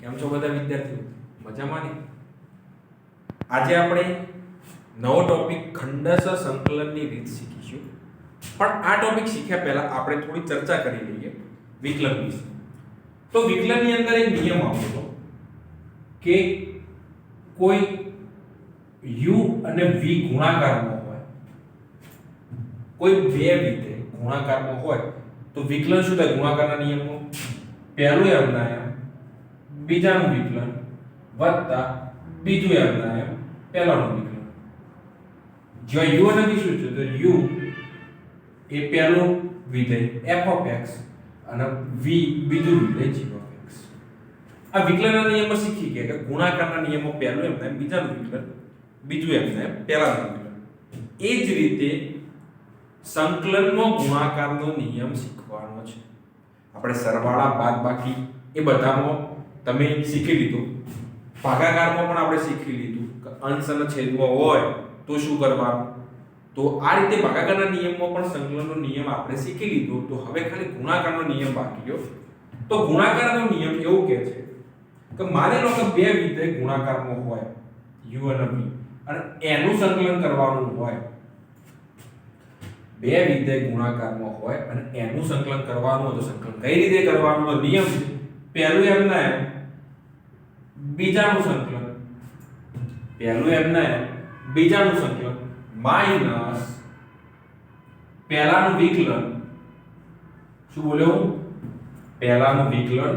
કેમ છો બધા વિદ્યાર્થીઓ? મજામાં ને? આજે આપણે નવો ટોપિક ખંડશ સંકલનની રીત શીખીશું. પણ આ ટોપિક શીખ્યા પહેલા આપણે થોડી ચર્ચા કરી લઈએ વિકલન વિશે. તો વિકલનની અંદર એક નિયમ આવતો કે કોઈ u અને v ગુણાકારમાં હોય, કોઈ બે વિધેય ગુણાકારમાં હોય તો વિકલન શું થાય? ગુણાકારના નિયમમાં પહેલું એમના એમ બીજાનું વિકલન વત્તા બીજું એમના એમ પહેલાનું વિકલન. જ્યાં u અને v શું છે? તો u એ પહેલું વિધેય f of x અને v બીજું વિધેય g of x. આ વિકલનના નિયમો શીખી ગયા કે ગુણાકારના નિયમો પહેલું એમના એમ બીજાનું વિકલન બીજું એમના એમ પહેલાનું વિકલન. એ જ રીતે સંકલનનો ગુણાકારનો નિયમ શીખવાનો છે. આપણે સરવાળા બાદબાકી એ બધામાં તમે શીખી લીધું. ભાગાકારમાં પણ આપણે શીખી લીધું કે અંશ અને છેદમાં હોય તો શું કરવાનું. તો આ રીતે ભાગાકારના નિયમમાં પણ સંકલનનો નિયમ આપણે શીખી લીધો. તો હવે ખાલી ગુણાકારનો નિયમ બાકી રહ્યો. તો ગુણાકારનો નિયમ એવું કહે છે કે માની લો કે બે વિધેય ગુણાકારમાં હોય u અને v અને એનું સંકલન કરવાનું હોય. બે વિધેય ગુણાકારમાં હોય અને એનું સંકલન કરવાનું હોય તો સંકલન કઈ રીતે કરવાનું? તો નિયમ છે પહેલું એમના એમ બીજાનું સંકલન, પહેલું એમના એમ બીજાનું સંકલન માઈનસ પહેલાનું વિકલન. શું બોલ્યો હું? પહેલાનું વિકલન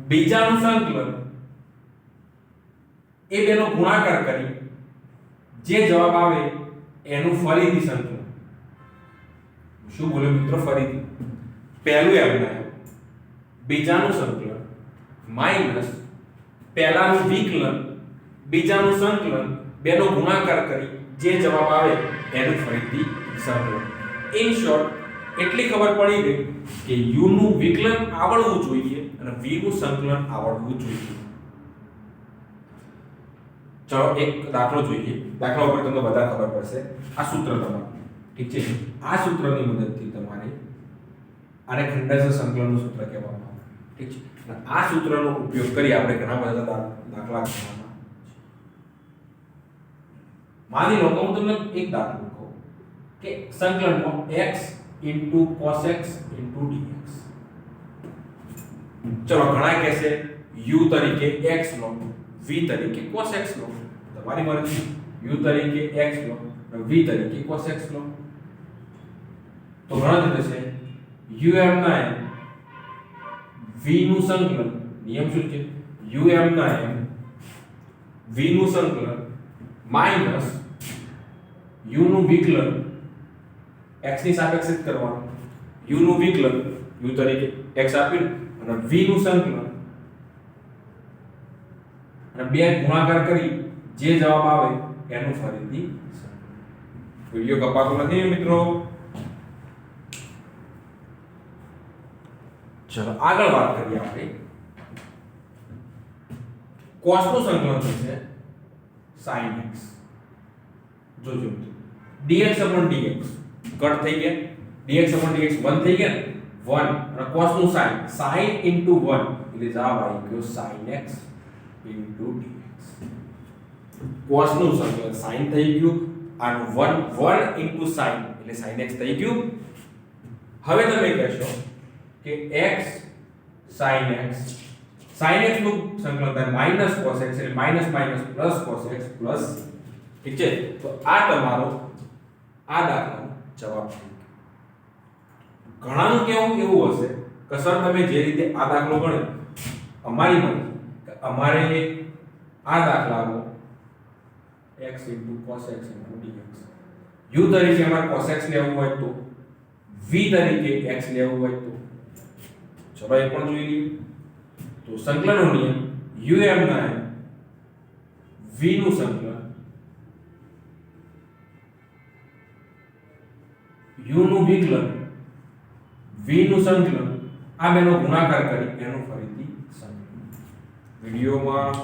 બીજાનું સંકલન. એ બેનો ગુણાકાર કરી જે જવાબ આવે એનું ફરીથી સંકલન. શું બોલ્યો મિત્રો? ફરીથી પહેલું એમના એમ બીજાનું સંકલન માઈનસ પહેલાનું વિકલન બીજાનું સંકલન બેનો ગુણાકાર કરી જે જવાબ આવે એનું ફરીથી સંકલન. ઇન શોર્ટ એટલી ખબર પડી ગઈ કે u નું વિકલન આવડવું જોઈએ અને v નું સંકલન આવડવું જોઈએ. ચલો એક દાખલો જોઈએ. દાખલા ઉપર તમને બધા ખબર પડશે. આ સૂત્ર તમારું, ઠીક છે? આ સૂત્રની મદદથી તમારે આને ખંડશ સંકલનનું સૂત્ર કહેવામાં આવે, ઠીક છે? અને આ સૂત્રનો ઉપયોગ કરી આપણે ઘણા બધા દાખલા ગણવાના. માની લો કે હું તમને એક દાખલો કહું કે સંકલનમાં x cos x dx. ચલો ઘણા કહેશે u તરીકે x લો, v તરીકે cos x લો. તમારી મરજી. u તરીકે x લો, v તરીકે cos x લો. તો ગણતરી થશે u m ના m v નું સંકલન. નિયમ શું છે? u m ના m v નું સંકલન માઈનસ u નું વિકલન x ની સાપેક્ષે કરવાનું. u નું વિકલન u તરીકે x આપ્યું અને v નું સંકલન અને બે ગુણાકાર કરી જે જવાબ આવે એનું ફરીથી સંકલન. વિડિયો કપાતો નથી મિત્રો. ચલો આગળ વાત કરીએ આપણે. cos નું સંકલન થશે sin x. જોજો dx dx કટ થઈ ગયા. dx dx 1 થઈ ગયા. 1 અને cos નું sin 1 એટલે જવાબ આવી ગયો sin x dx. cos નું સંકલન sin થઈ ગયું અને 1 sin એટલે sin x થઈ ગયું. હવે તમે કહેશો કે x sin x નું સંકલન થાય cos x એટલે માઈનસ cos x પ્લસ. ઠીક છે? તો આ તમારો આ દાખલાનો જવાબ છે. ઘણાનું કેવું એવું હશે કે સર તમે જે રીતે આ દાખલો ગણ્યો અમારી મરજી કે અમારે આ દાખલામાં x cos x dx u તરીકે અમારે cos x લેવું હોય તો v તરીકે x લેવું હોય તો ચલો એ પણ જોઈ લઈએ. તો સંકલનનો નિયમ u m ના m v નું સંકલન u નું વિકલન v નું સંકલન આ બેનો ગુણાકાર કરી એનું ફરીથી સંકલન. વિડિયોમાં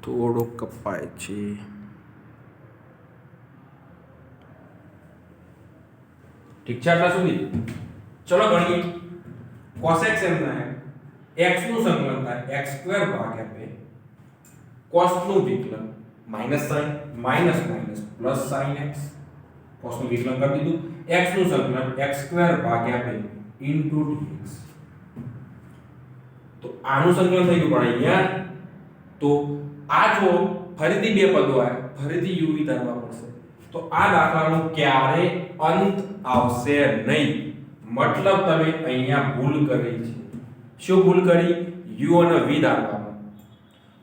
થોડો કપાય છે. ઠીક છે આટલા સુધી? ચલો ગણીએ. cos x એમ ના x નું સંકલન થાય x² ભાગ્યા 2 cos નું વિકલન minus sin minus minus plus sin x cos નું વિકલન કરી દીધું x નું સંકલન x² ભાગ્યા 2 dx તો આનું સંકલન થઈ ગયું પણ અહીંયા તો આ જો ફરીથી બે પદો આવ્યા ફરીથી u v ધરવા પડશે તો આ દાખલાનો ક્યારે અંત આવશે નહીં મતલબ તમે અહીંયા ભૂલ કરી છે શું ભૂલ કરી u અને v ધારવામાં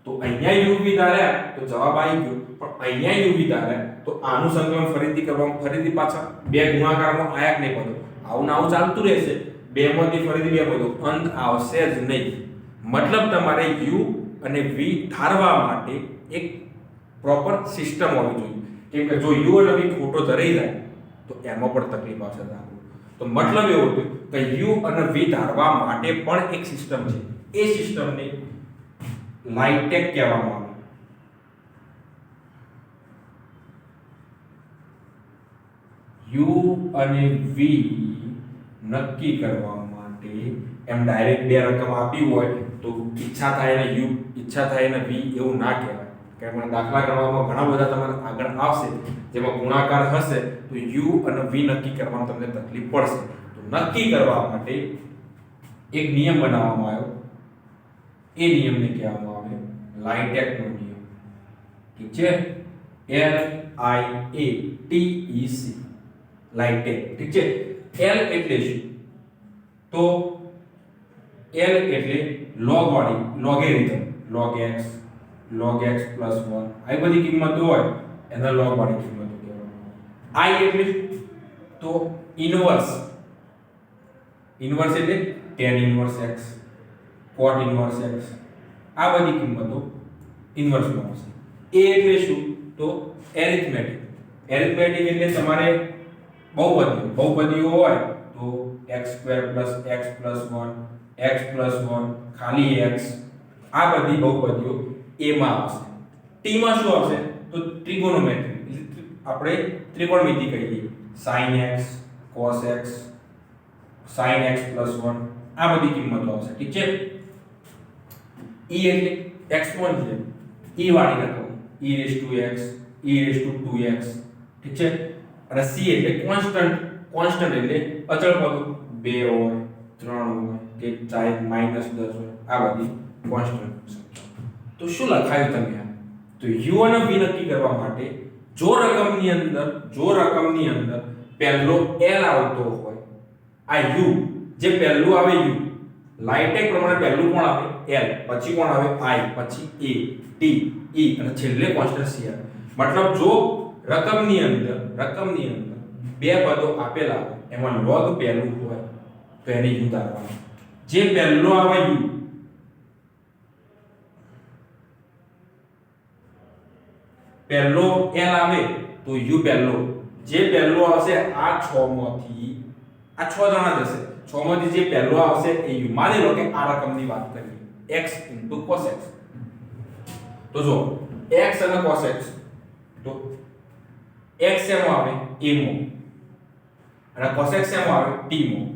તો અહીંયા u v ધાર્યા તો જવાબ આવી ગયો પણ અહીંયા u v ધાર્યા તો આનું સંકલન ફરીથી કરવામાં ફરીથી પાછા બે ગુણાકારમાં આયા કે નહીં પદો આવું આવું ચાલતું રહેશે બે માંથી ફરીથી બે પદો અંત આવશે જ નહીં મતલબ તમારે u અને v ધારવા માટે એક પ્રોપર સિસ્ટમ હોવી જોઈએ કેમ કે જો u અને v ખોટો ધરાઈ જાય તો એમાં પણ તકલીફ આવશે તો મતલબ એવો હતો કે u અને v ધારવા માટે પણ એક સિસ્ટમ છે એ સિસ્ટમને લાઇટેક કહેવામાં આવે u અને v નક્કી કરવા માટે એમ ડાયરેક્ટ બે રકમ આપી હોય તો ઈચ્છા થાય ને u ઈચ્છા થાય ને v એવું ના કહેવાય કારણ કે દાખલા કરવામાં ઘણા બધા તમારે આગળ આવશે જેમાં ગુણાકાર હશે તો u અને v નક્કી કરવામાં તમને તકલીફ પડશે તો નક્કી કરવા માટે એક નિયમ બનાવવામાં આવ્યો એ નિયમને કહેવામાં આવે લાઇટેકનો નિયમ ઠીક છે LIATEC લાઇટેક ઠીક છે L એટલે શું તો L એટલે log વાળી લોગેરિધમ log x + 1 આ બધી કિંમતો હોય એના log વાળી કિંમતો કહેવાય I એટલે તો ઇન્વર્સ એટલે tan inverse x cot inverse x આ બધી કિંમતો ઇન્વર્સમાં આવશે A એટલે શું તો એરિથમેટિક એટલે તમારે બહુપદીઓ હોય તો x² + x + 1 x + 1 ખાલી x આ બધી બહુપદીઓ A માં આવશે T માં શું આવશે તો ટ્રિગોનોમેટ્રી આપણે ત્રિકોણમિતિ કહીએ sin x cos x sin x + 1 આ બધી કિંમતો આવશે ઠીક છે E એટલે x1 છે E વાળી રકમ e⁻x e⁻2x ઠીક છે અને C એટલે કોન્સ્ટન્ટ એટલે અચળ પદો 2 હોય 3 હોય કે ચાહે -10 હોય આ બધી કોન્સ્ટન્ટ તો શું લખાયું તમે તો u અને v નક્કી કરવા માટે જો રકમની અંદર પહેલો l આવતો હોય આ u જે પહેલું આવે u લાઇટેક પ્રમાણે પહેલું કોણ આવે l પછી કોણ આવે i પછી a t e અને છેલ્લે કોન્સ્ટન્ટ c આવે મતલબ જો રકમની અંદર બે પદો આપેલા હોય એમાં log પહેલું હોય તો એને u ધારવાનું જે પહેલો આવે u પહેલો l આવે તો u પહેલો જે પહેલો આવશે આ 6 માંથી આ 6 જણા જશે 6 માંથી જે પહેલો આવશે એ u માની લો કે આ રકમની વાત કરીએ x * cos x તો જો x અને cos x તો x એમાં આવે a માં અને cos x એમાં આવે t માં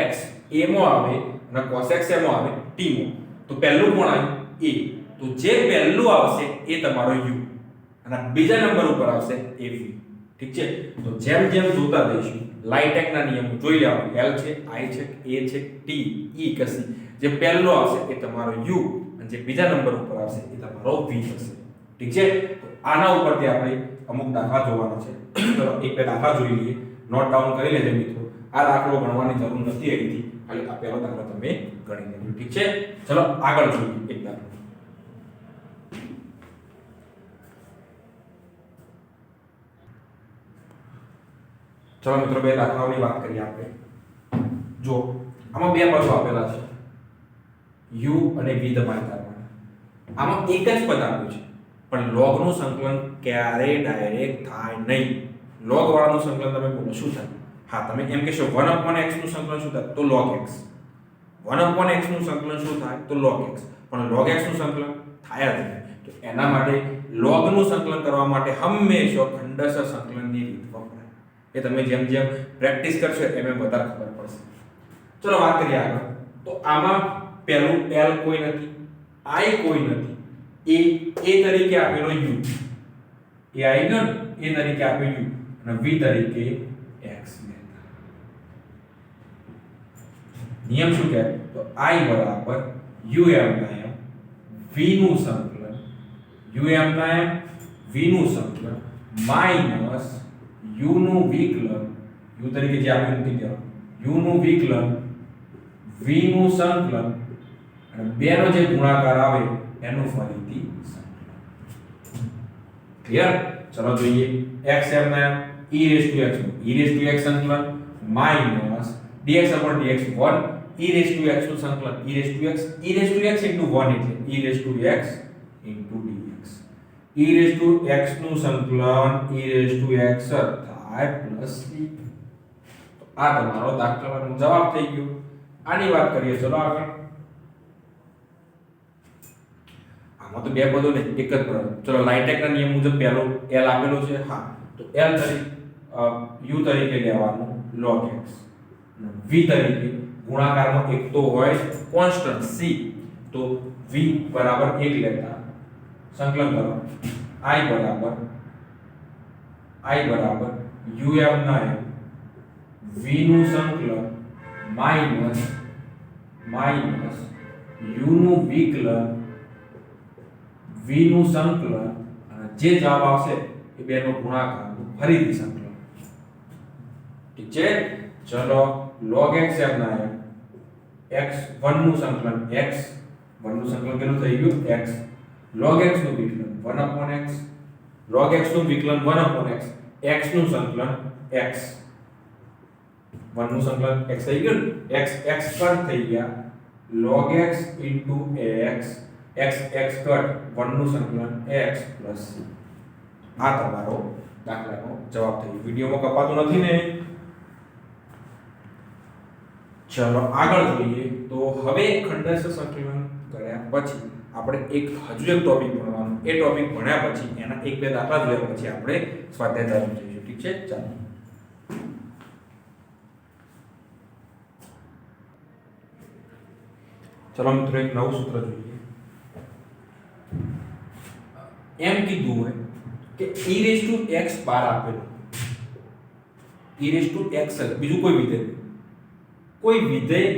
x a માં આવે અને cos x એમાં આવે t માં તો પહેલું કોણ આવે a તો જે પહેલું આવશે એ તમારો u અને બીજા નંબર ઉપર આવશે a v ઠીક છે તો જેમ જોતા જઈશું લાઇટેકના નિયમો જોઈ લેવાનું l છે i છે a છે t e કે c જે પહેલો આવશે એ તમારો u અને જે બીજા નંબર ઉપર આવશે એ તમારો v થશે ઠીક છે તો આના ઉપરથી આપણે અમુક દાખલા જોવાના છે ચલો એક બે દાખલા જોઈ લઈએ નોટ ડાઉન કરી લેજો મિત્રો આ દાખલો ગણવાની જરૂર નથી અહીંથી ખાલી આ પહેલો દાખલો તમે ગણી લેજો ઠીક છે ચલો આગળ જોઈએ એક દાખલો ચલો મિત્રો બે દાખલાઓની વાત કરીએ આપણે જો આમાં બે પદો આપેલા છે u અને v તમારે ધારવાના આમાં એક જ પદ આપ્યું છે પણ log નું સંકલન ક્યારેય ડાયરેક્ટ થાય નહીં log વાળાનું સંકલન તમે બોલો શું થાય હા તમે એમ કહેશો 1/x નું સંકલન શું થાય તો log x 1/x નું સંકલન શું થાય તો log x પણ log x નું સંકલન થાય જ નહીં તો એના માટે log નું સંકલન કરવા માટે હંમેશા ખંડશ સંકલનની રીત વપરાય એ તમે જેમ પ્રેક્ટિસ કરશો એમ વધારે ખબર પડશે ચલો વાત કરીએ આગળ. તો આમાં પહેલું l કોઈ નથી, i કોઈ નથી, a તરીકે આપેલો u, એ આવી ગયો ને, a તરીકે આપેલ u અને v તરીકે x લેતા. નિયમ શું કહે? તો i બરાબર um ના m v નું સંકલન, um ના m v નું સંકલન માઈનસ u નું વિકલન, u તરીકે જે આપણે મૂકી દેવાનું, u નું વિકલન v નું સંકલન અને બેનો જે ગુણાકાર આવે એનું ફરીથી સંકલન. ક્લિયર? ચલો જોઈએ. x m ના e raised to x સંકલન minus dx dx 1 e raised to x નું સંકલન e raised to x into 1 એટલે e raised to x into dx. e raised to x નું સંકલન e raised to x થાય plus c. તો આ તમારો દાખલાનો જવાબ થઈ ગયો. આની વાત કરીએ ચલો આગળ. આમાં તો બે પદો ને એક જ પદ. ચલો લાઇટેકના નિયમ મુજબ પહેલો l આપેલો છે. હા, તો l તરીકે u તરીકે લેવાનું log x, v તરીકે ગુણાકારમાં એક તો હોય કોન્સ્ટન્ટ c, તો v બરાબર 1 લેતા સંકલન કરો. i બરાબર um ના m v નું સંકલન માઈનસ u નું વિકલન v નું સંકલન અને જે જવાબ આવશે એ બેનો ગુણાકાર ફરીથી સંકલન. ઠીક છે? ચલો log x m ના m x1 નું સંકલન x 1 નું સંકલન કેટલું થઈ ગયું x, log x નું વિકલન 1/x, log x નું વિકલન 1/x, x નું સંકલન x, 1 નું સંકલન x થઈ ગયું, x કટ થઈ ગયા log x into x cut 1 નું સંકલન x plus c. આ તમારો દાખલાનો જવાબ થયો. વિડિયોમાં કપાતું નથી ને? ચલો આગળ જોઈએ. તો હવે ખંડેશ સંકલન કર્યા પછી આપણે હજુ એક ટોપિક ભણવાનો. એ ટોપિક ભણ્યા પછી એના એક બે દાખલા જોયા પછી આપણે સ્વાધ્યાય ચાલુ જઈશું. ઠીક છે? ચાલો. ચલો મિત્રો એક નવું સૂત્ર જોઈએ. એમ કીધું હોય કે e raised to x બાર આપેલું, e raised to x બીજું કોઈ વિધેય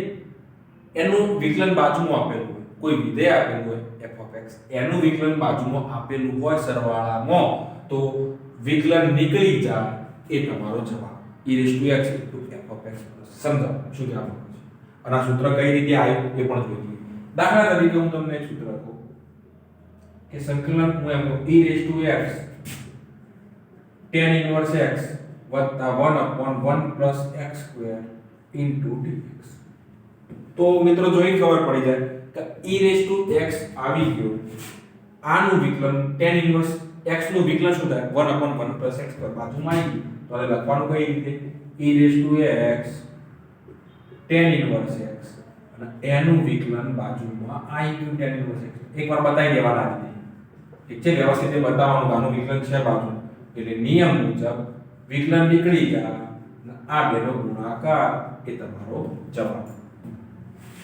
એનું વિકલન બાજુમાં આપેલું હોય, કોઈ વિધેય આપેલું હોય f of x, એનું વિકલન બાજુમાં આપેલું હોય સરવાળામાં, તો વિકલન નીકળી જાય એ તમારો જવાબ e raised to x into f of x. સમજો શું કહેવા માંગુ છું અને આ સૂત્ર કઈ રીતે આવ્યું એ પણ જોઈએ. દાખલા તરીકે હું તમને એક સૂત્ર કહું કે સંકલન હું એમ કહું e raised to x tan inverse x વત્તા 1/1 plus x square into dx. તો મિત્રો જોઈ ખબર પડી જાય કે e raised to x આવી ગયો, આનું વિકલન tan inverse x નું વિકલન શું થાય 1/1 plus x square બાજુમાં આવી ગયું. તો હવે લખવાનું કઈ રીતે e raised to x tan inverse x અને એનું વિકલન બાજુમાં આવી ગયું tan inverse x. એકવાર બતાવી દેવાના આ રીતે. ઠીક છે? વ્યવસ્થિત બતાવવાનું કે આનું વિકલન છે બાજુ, એટલે નિયમ મુજબ વિકલન નીકળી જાય અને આ બેનો ગુણાકાર એ તમારો જવાબ.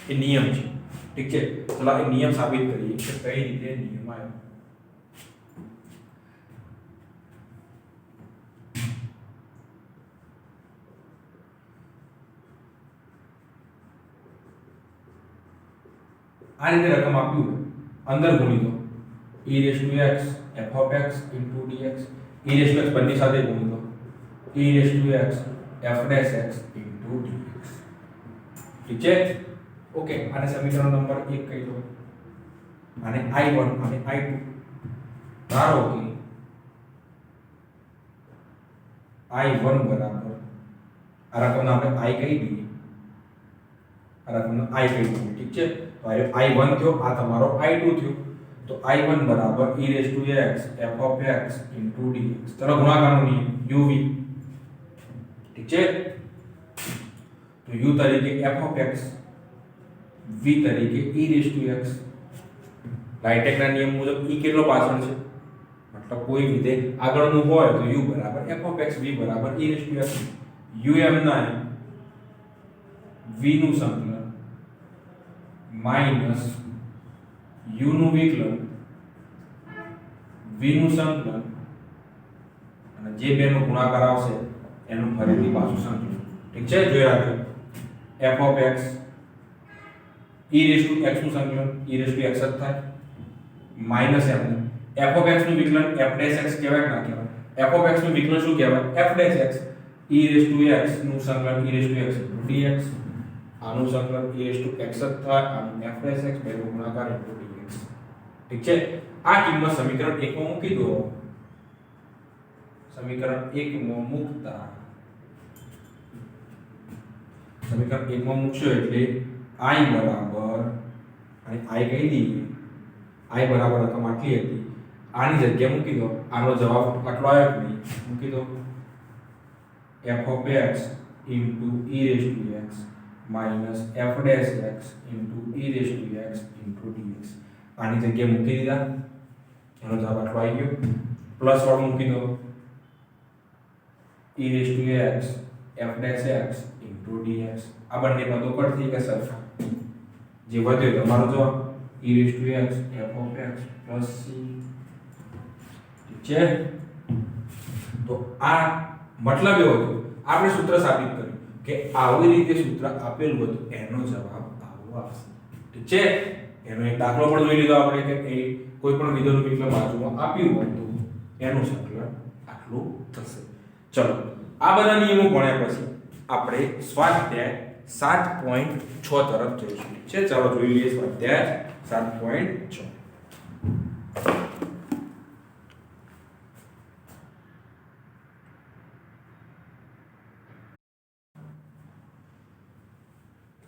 એ નિયમ છે. ઠીક છે? ચલો એ નિયમ સાબિત કરીએ કે કઈ રીતે નિયમ આવ્યો. આ રીતે રકમ આપ્યું હોય અંદર ગુણી દો e raised to x f of x into dx, e raised to x બંને સાથે ગુણી દો e raised to x f dash x into dx. ઠીક છે? ઓકે, આને સમીકરણ નંબર 1 કહી દો, આને i1 અને i2. ધારો કે i1 બરાબર આ રકમને આપણે i કહી દઈએ, આ રકમને i કહી દઈએ. ઠીક છે? તો આ i1 થયો, આ તમારો i2 થયો. તો i1 બરાબર e raised to x f of x into dx. ચલો ગુણાકારનો નિયમ uv. ઠીક છે? તો u તરીકે f of x, v તરીકે e raised to x. લાઇટેકના નિયમ મુજબ e કેટલો પાછળ છે, મતલબ કોઈ વિધેય આગળનું હોય તો u બરાબર f of x, v બરાબર e raised to x. um ના v નું સંકલન માઈનસ u નું વિકલન v નું સંકલન અને જે બેનો ગુણાકાર આવશે એનું ફરીથી પાછું સંકલન. ઠીક છે, જોઈ રાખજો. f of x e raised to x નું સંકલન e raised to x જ થાય માઈનસ f of x નું વિકલન f dash x કહેવાય કે ના કહેવાય? f of x નું વિકલન શું કહેવાય? f dash x e raised to x નું સંકલન e raised to x dx. આનું સંકલન e raised to x જ થાય, આનું f dash x બેનો ગુણાકાર dx. ઠીક છે, આ કિંમત સમીકરણ 1 માં મૂકી દો. સમીકરણ 1 માં મૂકતા સમીકરણ 1 માં મૂકશો એટલે I બરાબર અને I કહી દઈએ I બરાબર રકમ આટલી હતી, આની જગ્યાએ મૂકી દો. આનો જવાબ આટલો આવ્યો કે નહીં? મૂકી દો f of x into e raised to x minus f dash x into e raised to x into dx. આની જગ્યાએ મૂકી દીધા, એનો જવાબ આટલો આવી ગયો. પ્લસ વાળું મૂકી દો e raised to x f dash x into dx. આ બંને પદો કટ થઈ ગયા સરખા, જે વધ્યો તમારો જવાબ e raised to x f of x plus c. ઠીક છે, તો આ મતલબ એવો હતો, આપણે સૂત્ર સાબિત કર્યું કે આવી રીતે સૂત્ર આપેલું હતું એનો જવાબ આવો આવશે. ઠીક છે, એનો એક દાખલો પણ જોઈ લીધો આપણે કે કોઈ પણ વિધેયનું વિકલન બાજુમાં આપ્યું હોય તો એનું સંકલન આટલું થશે. ચલો, આ બધા નિયમો ભણ્યા પછી આપણે સ્વાધ્યાય 7.6 તરફ જઈશું. છે, ચાલો જોઈ લઈએ સ્વાધ્યાય 7.6.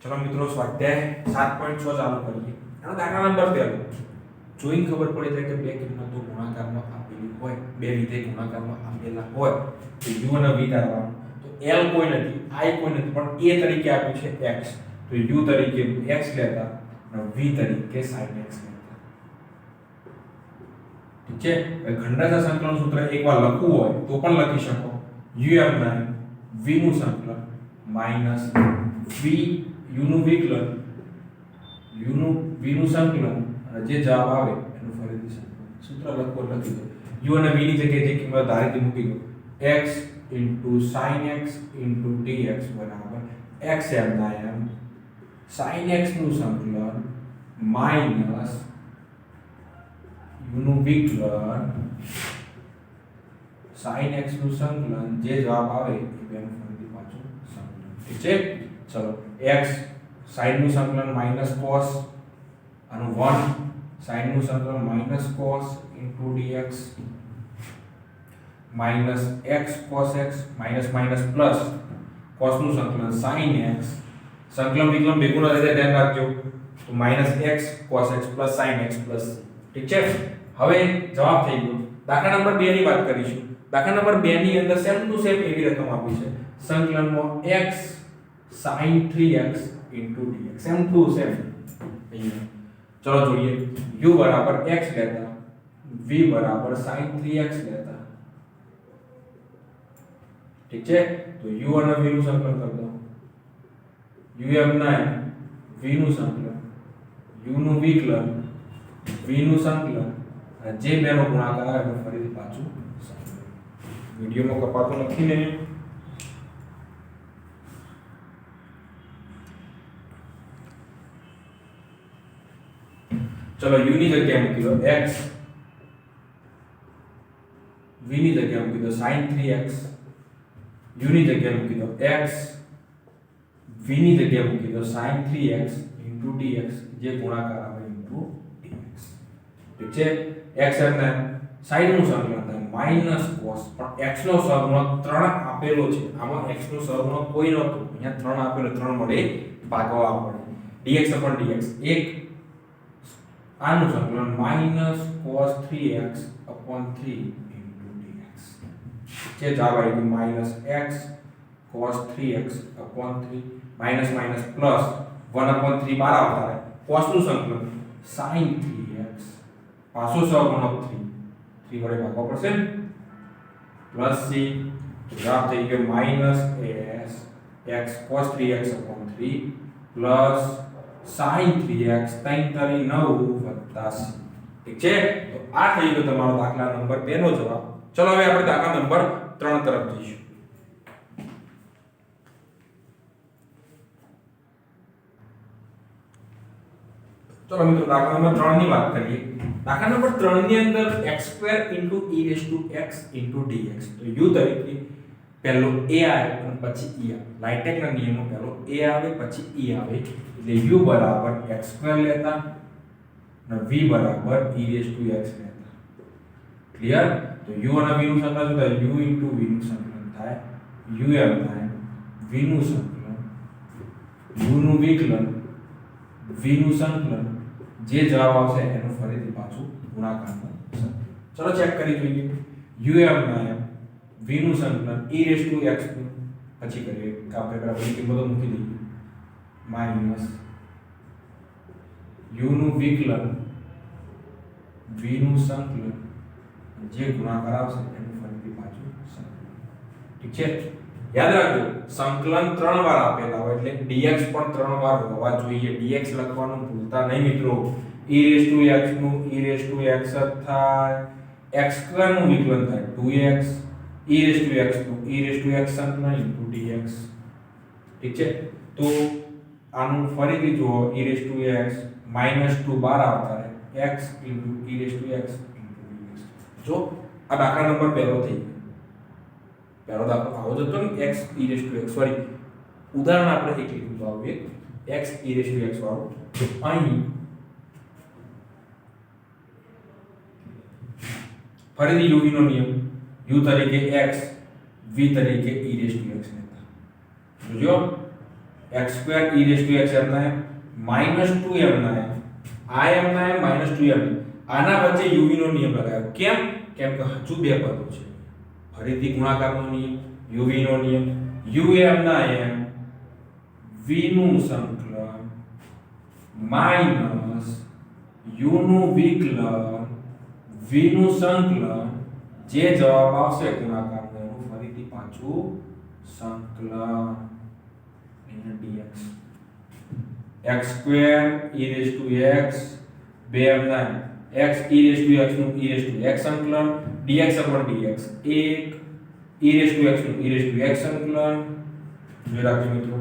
ચલો મિત્રો, સ્વાધ્યાય 7.6 ચાલુ કરીએ. એનો દાખલા નંબર 13. જોઈને ખબર પડી જાય કે બે કિંમતો ગુણાકારમાં આપેલી હોય, બે વિધેય ગુણાકારમાં આપેલા હોય તો u અને v ધારવાનું. તો l કોઈ નથી, i કોઈ નથી, પણ a તરીકે આપ્યું છે x, તો u તરીકે x લેતા અને v તરીકે sin x લેતા. ઠીક છે, ખંડેસર સંકલન સૂત્ર એકવાર લખવું હોય તો પણ લખી શકો. um9 v નું સંકલન માઈનસ v u નું વિકલન u નું v નું સંકલન અને જે જવાબ આવે એનું ફરીથી સંકલન. સૂત્ર લખો લખી દો. u અને v ની જગ્યાએ જે કિંમત ધારીથી મૂકી દો. x sin x dx બરાબર x m ના m sin x નું સંકલન માઈનસ u નું વિકલન sin x નું સંકલન જે જવાબ આવે એ બેનું ફરીથી પાછું સંકલન. ઠીક છે, ચલો x sin નું સંકલન માઈનસ cos આનું 1 sin નું સંકલન minus cos dx minus x cos x minus minus plus cos નું સંકલન sin x સંકલન વિકલન ભેગું ના થાય ધ્યાન રાખજો. તો minus x cos x plus sin x plus. ઠીક છે, હવે જવાબ થઈ ગયો. દાખલા નંબર 2 ની વાત કરીશું. દાખલા નંબર 2 ની અંદર સેમ ટુ સેમ એવી રકમ આપી છે, સંકલનમાં x sin 3x dx. Same to same. ચલો જોઈએ. u બરાબર x લેતા, v બરાબર sin 3x લેતા. ઠીક છે, તો u અને v નું સંકલન કરી દો. um9 v નું સંકલન u નું વિકલન v નું સંકલન અને જે બેનો ગુણાકાર આવે એનું ફરીથી પાછું સંકલન. વિડિયોમાં કપાતો નથી ને? ચલો, u ની જગ્યાએ મૂકી દો x, v ની જગ્યાએ મૂકી દો sin 3x, u ની જગ્યાએ મૂકી દો x, v ની જગ્યાએ મૂકી દો sin 3x dx જે ગુણાકાર આવે dx. ઠીક છે, x અને sin નું સંકલન થાય માઈનસ cos, પણ x નો સહગુણક 3 આપેલો છે, આમાં x નો સહગુણક કોઈ નહોતો, અહીંયા 3 આપેલો, 3 મળે ભાગવા પડે. dx dx 1 આનું સંકલન માઈનસ cos 3x 3 dx. જે જવાબ આવી ગયો minus x cos 3x 3 minus minus plus 1/3 બાર આવતા રહે. cos નું સંકલન sin 3x પાછો સહગુણક 3 વડે ભાગવા પડશે પ્લસ c. જવાબ થઈ ગયો minus s x cos 3x upon 3 plus sin 3x 3 તારી 9 વત્તા c. ઠીક છે, તો આ થઈ ગયો તમારો દાખલા નંબર 2 નો જવાબ. ચલો હવે આપણે દાખલા નંબર 3 તરફ જઈશું. ચલો મિત્રો દાખલા નંબર 3 ની વાત કરીએ. દાખલા નંબર 3 ની અંદર x2 e⁻x dx. તો u તરીકે પહેલો a આવે અને પછી e આવે. લાઇટેક ના નિયમો પહેલો a આવે પછી e આવે. એટલે u બરાબર x2 લેતા અને v બરાબર e⁻x લેતા. ક્લિયર? તો u અને v નું સંકલન શું થાય? u v નું સંકલન થાય. u એમ થાય v નું સંકલન, u નું વિકલન, v નું સંકલન. જે જવાબ આવશે એનું ફરીથી પાછું ગુણાકારનું સંકલન. ચલો ચેક કરી જોઈએ. u એમ ના એમ v નું સંકલન e⁻x નું પછી કરીએ. આપણે પેલા બધી કિંમતો મૂકી દઈએ. માઈનસ u નું વિકલન, v નું સંકલન, જે ગુણાકાર આવશે એનું ફરીથી પાછું સંકલન. ઠીક છે, યાદ રાખજો સંકલન 3 વાર આપેલા હોય એટલે dx પણ 3 વાર હોવા જોઈએ. dx લખવાનું ભૂલતા નહીં મિત્રો. e⁻x નું e⁻x જ થાય, x2 નું વિકલન થાય 2x, e⁻x નું e⁻x સંકલન dx. ઠીક છે, તો આનું ફરીથી જુઓ e⁻x -2 બાર આવતા રહે x e⁻x dx. જો આ દાખલા નંબર પહેલો થઈ ગયો. પહેલો દાખલો આવો જ હતો ને, x e⁻x, સોરી ઉદાહરણ આપણે એક લીધું તો આવું એક x e⁻x વાળું. તો અહીં ફરીથી u v નો નિયમ, u તરીકે x, v તરીકે e⁻x લેતા. જોજો x2 e⁻x એમના એમ -2 એમના એમ આ એમના એમ -2 એમ. આના વચ્ચે u v નો નિયમ લગાવ્યો. કેમ? કેમ કે હજુ બે પદો છે. ફરીથી ગુણાકારનો નિયમ, u v નો નિયમ, u એમના એમ v નું સંકલન માઈનસ u નું વિકલન, v નું સંકલન. જે જવાબ આવશે ગુણાકારનો એનું ફરીથી પાછું સંકલન dx. x2 e⁻x બે એમના x e⁻x નું e⁻x સંકલન dx upon dx, 1 e⁻x નું e⁻x સંકલન. જો રાખજો મિત્રો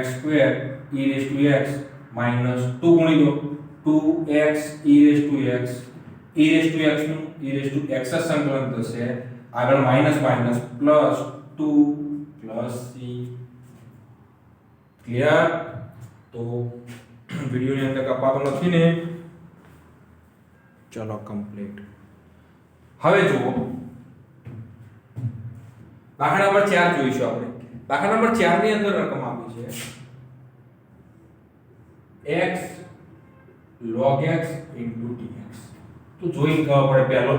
x2 e⁻x -2 ગુણી દો 2x e⁻x, e⁻x નું e⁻x સંકલન થશે. આગળ minus minus plus 2 plus c. Clear? તો વિડિયોની અંદર કપાતો નથી ને? ચલો કમ્પ્લીટ. હવે જુઓ દાખલા નંબર 4 જોઈશું આપણે. દાખલા નંબર 4 ની અંદર રકમ આપી છે x log x dx. તો જોઈ ખબર પડે પહેલો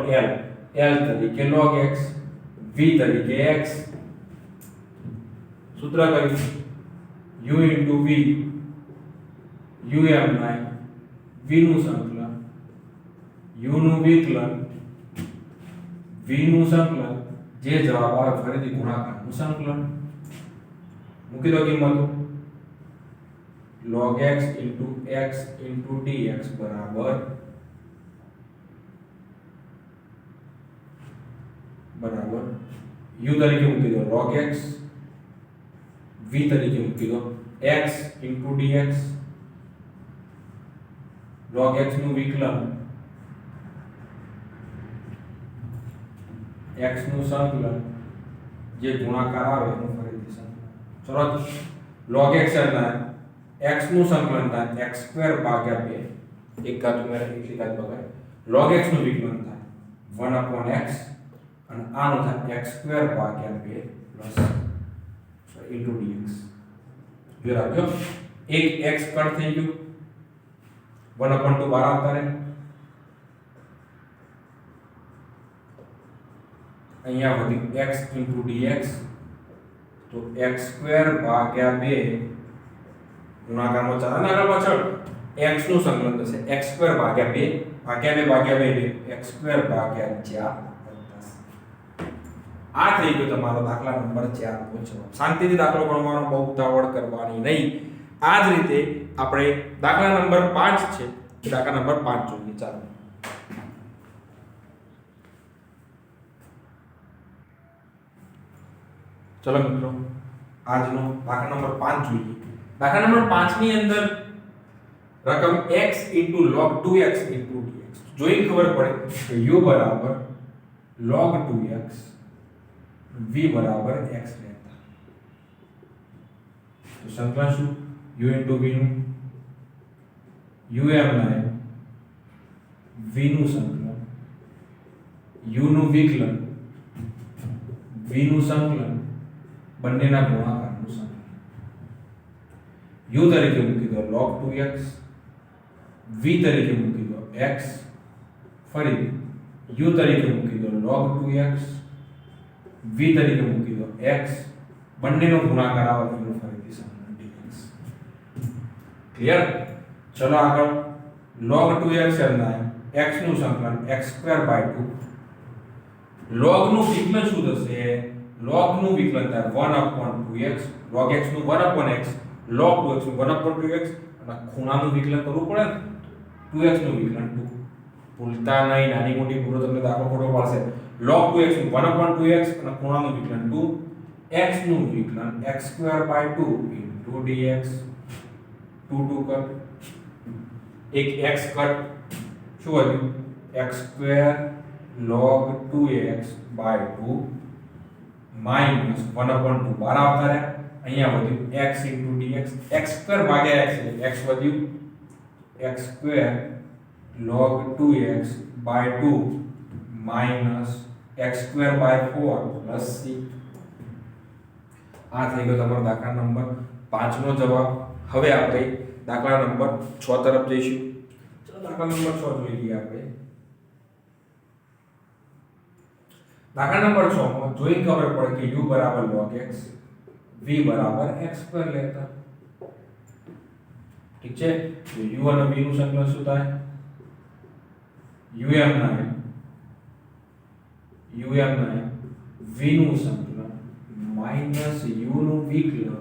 l તરીકે log x, v તરીકે x. સૂત્ર કયું? u v, u એમ નાય v નું સંકલન, u નું વિકલન, v નું સંકલન. જે જવાબ આવે ફરીથી ગુણાકારનું સંકલન. મૂકી દો કિંમતો. log x dx બરાબર u તરીકે મૂકી દો log x, v તરીકે મૂકી દો x dx, log x નું વિકલન, x નું સંકલન. જે ગુણાકાર આવે એનું ફરીથી સંકલન. ચલો log x ના x નું સંકલન થાય x2 ભાગ્યા 2, એક ઘાત ઉમેરા એટલી ઘાત બગાડે. log x નું વિકલન થાય 1/x અને આનું થાય x2 ભાગ્યા 2 પ્લસ dx. જો રાખજો એક x કટ થઈ ગયું 1/2 બાર આવતા રહે. અહીંયા વધી x dx. તો x2 ભાગ્યા 2 ગુણાકારમાં ચાલે આગળ પાછળ x નું સંકલન થશે x2 ભાગ્યા 2 ભાગ્યા 2 ભાગ્યા 2 x2 ભાગ્યા 4. આ થઈ ગયો તમારો દાખલા નંબર 4 નો જવાબ. શાંતિથી દાખલો ગણવાનો, બહુ ઉતાવળ કરવાની નહીં. આ જ રીતે આપણે દાખલા નંબર 5 છે, દાખલા નંબર 5 જોઈએ. ચાલો ચલો મિત્રો, આજનો દાખલા નંબર 5 જોઈએ. દાખલા નંબર 5 ની અંદર રકમ x log 2x dx જોઈ ખબર પડે કે u બરાબર log 2x v બરાબર x લેતા. તો સંકલન શું? u v નું um ના v નું સંકલન, u નું વિકલન, v નું સંકલન, બંનેના ગુણાકારનું સંકલન. u તરીકે મૂકી દો log 2x, v તરીકે મૂકી દો x, ફરી u તરીકે મૂકી દો log 2x, v તરીકે મૂકી દો x, બંનેનો ગુણાકાર આવે એનું ફરીથી સંકલન dx. ક્લિયર? ચલો આગળ. log 2x એમના x નું સંકલન x²/2. log નું વિકલન શું થશે? log નું વિકલન થાય 1/2x, log x નું 1/x, log 2x નું 1/2x, અને ખૂણાનું વિકલન કરવું પડે ને, 2x નું વિકલન 2. ભૂલતા નહીં, નાની મોટી ભૂલો તમને દાખલો ખોટો પાડશે. log 2x નું 1/2x અને ખૂણાનું વિકલન 2, x નું વિકલન x²/2 dx. 2 કટ, એક x કટ, શું વધ્યું? x² log 2x/2 માઈનસ 1/2 બાર આવતા રહ્યા. અહીંયા વધ્યું x dx, x² ભાગ્યા x એટલે x વધ્યું x² log 2x/2 minus x²/4 plus c. આ થઈ ગયો તમારો દાખલા નંબર 5 નો જવાબ. હવે આપણે દાખલા નંબર 6 તરફ જઈશું. ચલો દાખલા નંબર 6 જોઈ લઈએ આપણે. દાખલા નંબર 6 માં જોઈ ખબર પડે કે u બરાબર log x, v બરાબર x² લેતા. ઠીક છે? તો u અને v નું સંકલન શું થાય? um ના v નું સંકલન માઈનસ u નું વિકલન,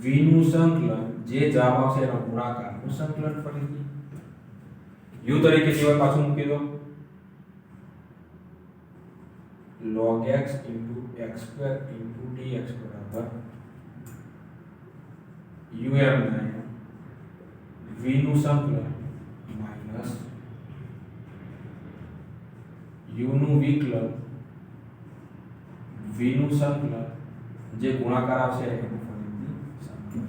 v નું સંકલન, જે જવાબ આવશે એનો ગુણાકારનું સંકલન. ફરીથી u તરીકે સિવાય પાછું મૂકી દો log x x² dx બરાબર um v નું સંકલન માઈનસ u નું વિકલન, v નું સંકલન, જે ગુણાકાર આવશે એનું ફરીથી સંકલન.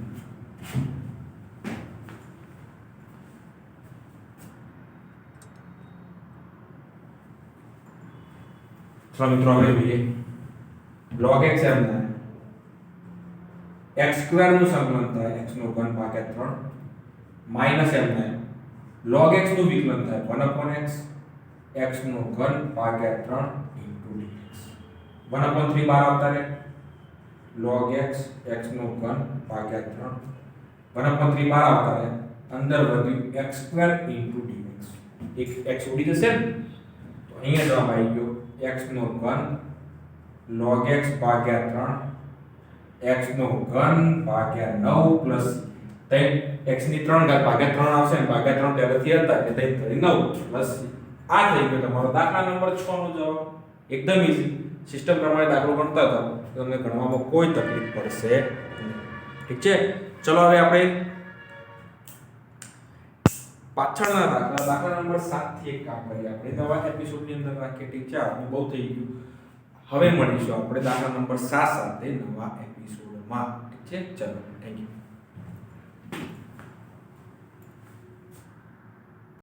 ચલો મિત્રો હવે જોઈએ log x એમ થાય x² નું સંકલન થાય x નો ઘન ભાગ્યા 3 માઈનસ એમ થાય log x નું વિકલન થાય 1/x, x નો ઘન ભાગ્યા 3 dx. 1/3 બાર આવતા રહે. log x, x નો ઘન ભાગ્યા 3, 1/3 બાર આવતા રહે. અંદર વધ્યું x² dx. એક x ઉડી જશે ને, તો અહીંયા જવાબ આવી ગયો x નો ઘન log x ભાગ્યા 3, x નો ઘન ભાગ્યા 9 પ્લસ x ની 3 ઘાત ભાગ્યા 3 આવશે ને, ભાગ્યા 3 પહેલેથી હતા એટલે 9 પ્લસ. આ થઈ ગયો તમારો દાખલા નંબર 6 નો જવાબ. એકદમ ઈઝી. સિસ્ટમ પ્રમાણે દાખલો ગણતા હતા તમને ગણવામાં કોઈ તકલીફ પડશે નહીં. ઠીક છે? ચલો હવે આપણે પાછળના દાખલા નંબર 7 થી એક કામ કરીએ. આપણે નવા એપિસોડની અંદર રાખીએ. ઠીક છે? આપણે બહુ થઈ ગયું. હવે મળીશું આપણે દાખલા નંબર 7 સાથે નવા એપિસોડમાં. ઠીક છે? ચલો, થેન્ક યુ.